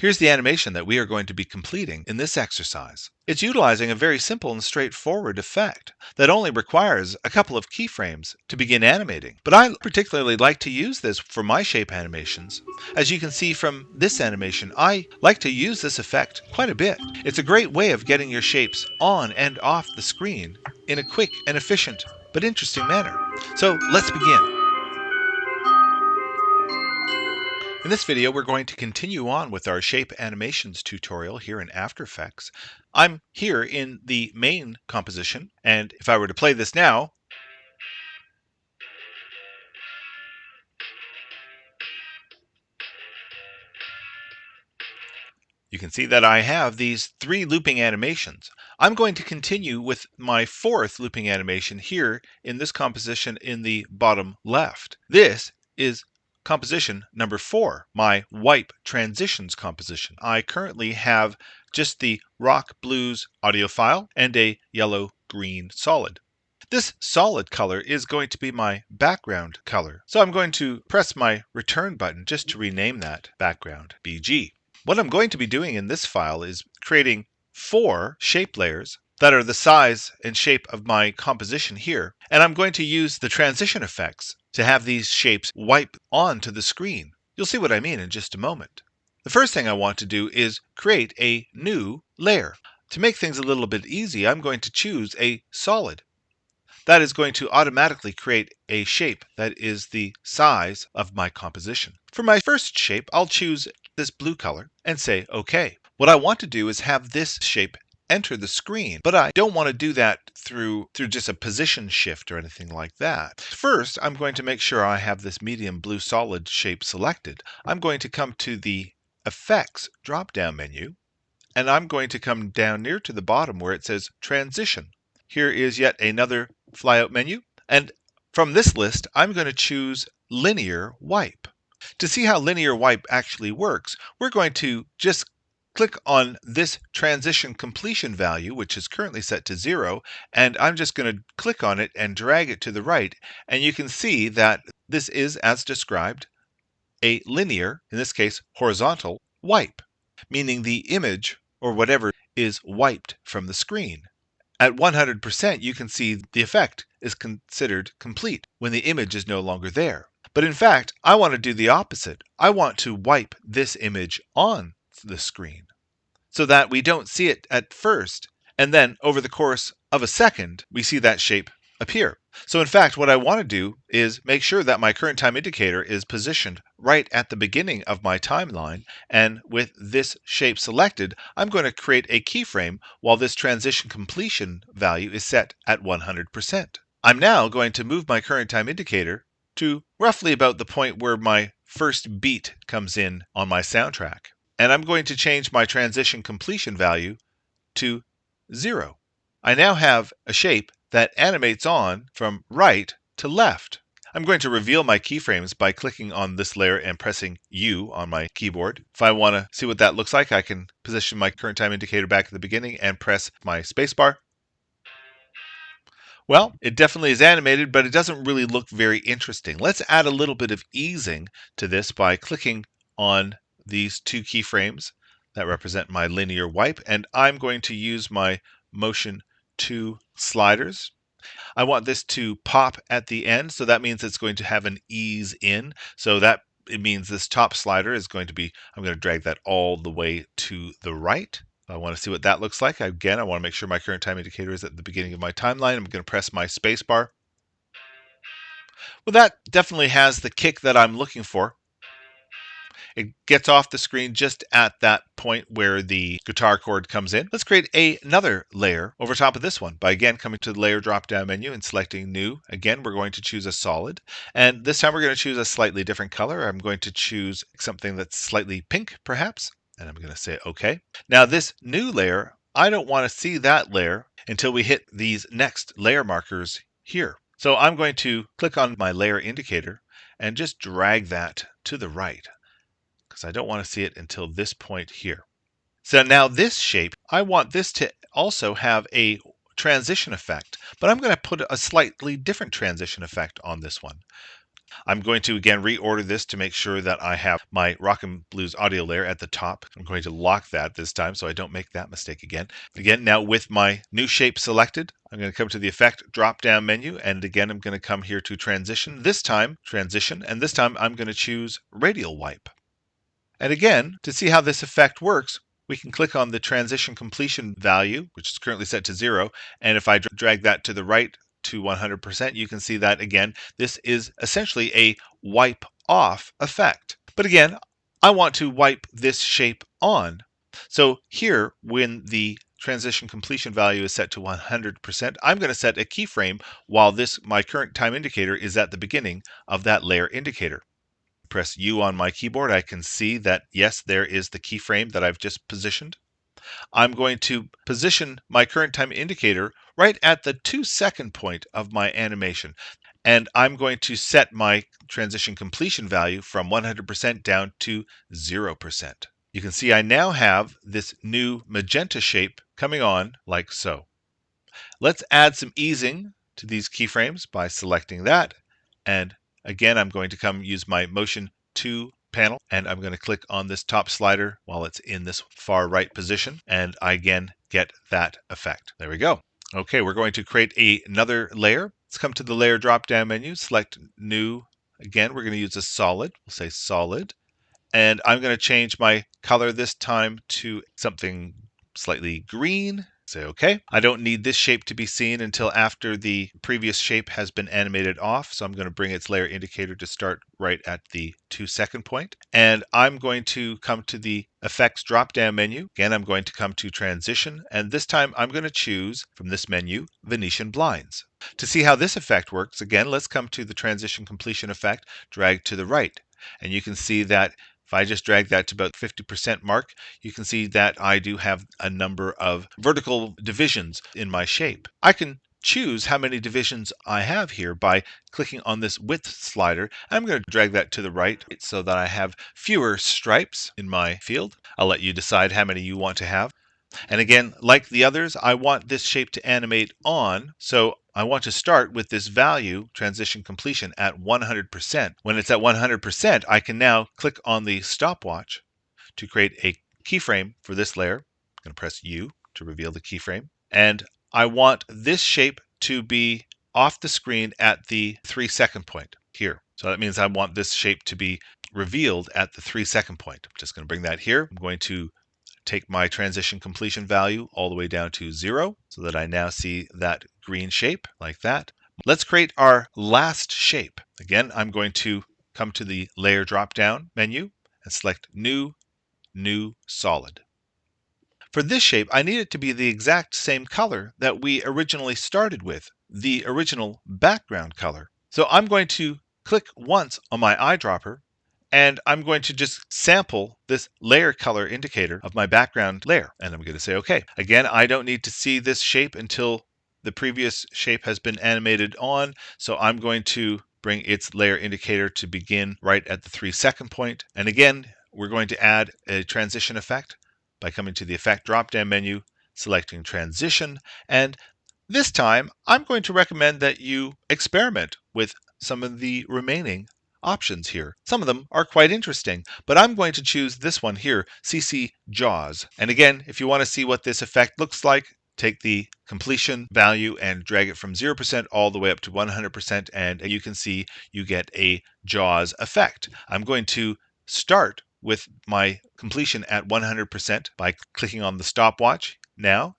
Here's the animation that we are going to be completing in this exercise. It's utilizing a very simple and straightforward effect that only requires a couple of keyframes to begin animating. But I particularly like to use this for my shape animations. As you can see from this animation, I like to use this effect quite a bit. It's a great way of getting your shapes on and off the screen in a quick and efficient but interesting manner. So let's begin. In this video, we're going to continue on with our shape animations tutorial here in After Effects. I'm here in the main composition, and if I were to play this now, you can see that I have these 3 looping animations. I'm going to continue with my 4th looping animation here in this composition in the bottom left. This is composition number 4, my wipe transitions composition. I currently have just the rock blues audio file and a yellow green solid. This solid color is going to be my background color. So I'm going to press my return button just to rename that background BG. What I'm going to be doing in this file is creating 4 shape layers that are the size and shape of my composition here. And I'm going to use the transition effects to have these shapes wipe onto the screen. You'll see what I mean in just a moment. The first thing I want to do is create a new layer. To make things a little bit easy, I'm going to choose a solid. That is going to automatically create a shape that is the size of my composition. For my first shape, I'll choose this blue color and say OK. What I want to do is have this shape enter the screen, but I don't want to do that through just a position shift or anything like that. First, I'm going to make sure I have this medium blue solid shape selected. I'm going to come to the Effects drop-down menu, and I'm going to come down near to the bottom where it says Transition. Here is yet another flyout menu, and from this list, I'm going to choose Linear Wipe. To see how linear wipe actually works, we're going to just click on this transition completion value, which is currently set to 0, and I'm just going to click on it and drag it to the right, and you can see that this is, as described, a linear, in this case horizontal, wipe, meaning the image or whatever is wiped from the screen. At 100%, you can see the effect is considered complete when the image is no longer there. But in fact, I want to do the opposite. I want to wipe this image on the screen so that we don't see it at first, and then over the course of a second, we see that shape appear. So in fact, what I want to do is make sure that my current time indicator is positioned right at the beginning of my timeline, and with this shape selected, I'm going to create a keyframe while this transition completion value is set at 100%. I'm now going to move my current time indicator to roughly about the point where my first beat comes in on my soundtrack. And I'm going to change my transition completion value to 0. I now have a shape that animates on from right to left. I'm going to reveal my keyframes by clicking on this layer and pressing U on my keyboard. If I want to see what that looks like, I can position my current time indicator back at the beginning and press my spacebar. Well, it definitely is animated, but it doesn't really look very interesting. Let's add a little bit of easing to this by clicking on these 2 keyframes that represent my linear wipe, and I'm going to use my motion 2 sliders. I want this to pop at the end, so that means it's going to have an ease in. So that it means this top slider is going to be, I'm going to drag that all the way to the right. I want to see what that looks like. Again, I want to make sure my current time indicator is at the beginning of my timeline. I'm going to press my space bar. Well, that definitely has the kick that I'm looking for. It gets off the screen just at that point where the guitar chord comes in. Let's create another layer over top of this one by again coming to the layer drop-down menu and selecting new. Again, we're going to choose a solid, and this time we're going to choose a slightly different color. I'm going to choose something that's slightly pink, perhaps, and I'm going to say OK. Now this new layer, I don't want to see that layer until we hit these next layer markers here. So I'm going to click on my layer indicator and just drag that to the right, because I don't want to see it until this point here. So now this shape, I want this to also have a transition effect, but I'm going to put a slightly different transition effect on this one. I'm going to again reorder this to make sure that I have my Rock and Blues audio layer at the top. I'm going to lock that this time so I don't make that mistake again. Again, now with my new shape selected, I'm going to come to the Effect drop-down menu, and again I'm going to come here to Transition. This time, Transition, and this time I'm going to choose Radial Wipe. And again, to see how this effect works, we can click on the transition completion value, which is currently set to 0, and if I drag that to the right to 100%, you can see that again, this is essentially a wipe off effect. But again, I want to wipe this shape on. So here, when the transition completion value is set to 100%, I'm going to set a keyframe while my current time indicator is at the beginning of that layer indicator. Press U on my keyboard, I can see that, yes, there is the keyframe that I've just positioned. I'm going to position my current time indicator right at the 2-second point of my animation. And I'm going to set my transition completion value from 100% down to 0%. You can see I now have this new magenta shape coming on like so. Let's add some easing to these keyframes by selecting that, and again, I'm going to use my Motion 2 panel, and I'm going to click on this top slider while it's in this far right position, and I again get that effect. There we go. Okay, we're going to create another layer. Let's come to the Layer drop-down menu, select New. Again, we're going to use a solid. We'll say Solid, and I'm going to change my color this time to something slightly green. Say OK. I don't need this shape to be seen until after the previous shape has been animated off, so I'm going to bring its layer indicator to start right at the 2-second point. And I'm going to come to the Effects drop-down menu. Again, I'm going to come to Transition, and this time I'm going to choose from this menu Venetian Blinds. To see how this effect works, again, let's come to the Transition Completion effect, drag to the right. And you can see that if I just drag that to about 50% mark, you can see that I do have a number of vertical divisions in my shape. I can choose how many divisions I have here by clicking on this width slider. I'm going to drag that to the right so that I have fewer stripes in my field. I'll let you decide how many you want to have. And again, like the others, I want this shape to animate on, so I want to start with this value, transition completion, at 100%. When it's at 100%, I can now click on the stopwatch to create a keyframe for this layer. I'm going to press U to reveal the keyframe. And I want this shape to be off the screen at the 3-second point here. So that means I want this shape to be revealed at the 3-second point. I'm just going to bring that here. I'm going to take my transition completion value all the way down to 0 so that I now see that green shape like that. Let's create our last shape. Again, I'm going to come to the Layer drop-down menu and select New Solid. For this shape, I need it to be the exact same color that we originally started with, the original background color. So I'm going to click once on my eyedropper, and I'm going to just sample this layer color indicator of my background layer. And I'm going to say OK. Again, I don't need to see this shape until the previous shape has been animated on. So I'm going to bring its layer indicator to begin right at the 3-second point. And again, we're going to add a transition effect by coming to the Effect drop-down menu, selecting Transition. And this time, I'm going to recommend that you experiment with some of the remaining options here. Some of them are quite interesting, but I'm going to choose this one here, CC Jaws. And again, if you want to see what this effect looks like, take the completion value and drag it from 0% all the way up to 100%, and you can see you get a Jaws effect. I'm going to start with my completion at 100% by clicking on the stopwatch now,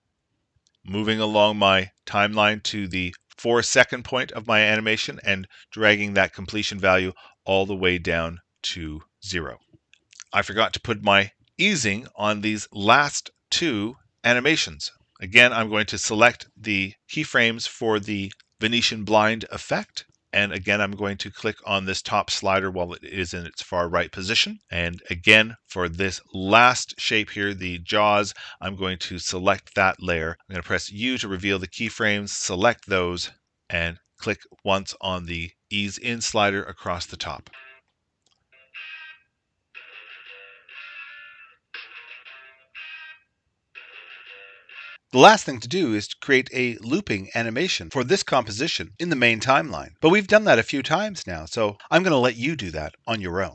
moving along my timeline to the 4-second point of my animation and dragging that completion value all the way down to 0. I forgot to put my easing on these last 2 animations. Again, I'm going to select the keyframes for the Venetian blind effect. And again, I'm going to click on this top slider while it is in its far right position. And again, for this last shape here, the jaws, I'm going to select that layer. I'm going to press U to reveal the keyframes, select those, and click once on the ease in slider across the top. The last thing to do is to create a looping animation for this composition in the main timeline. But we've done that a few times now, so I'm going to let you do that on your own.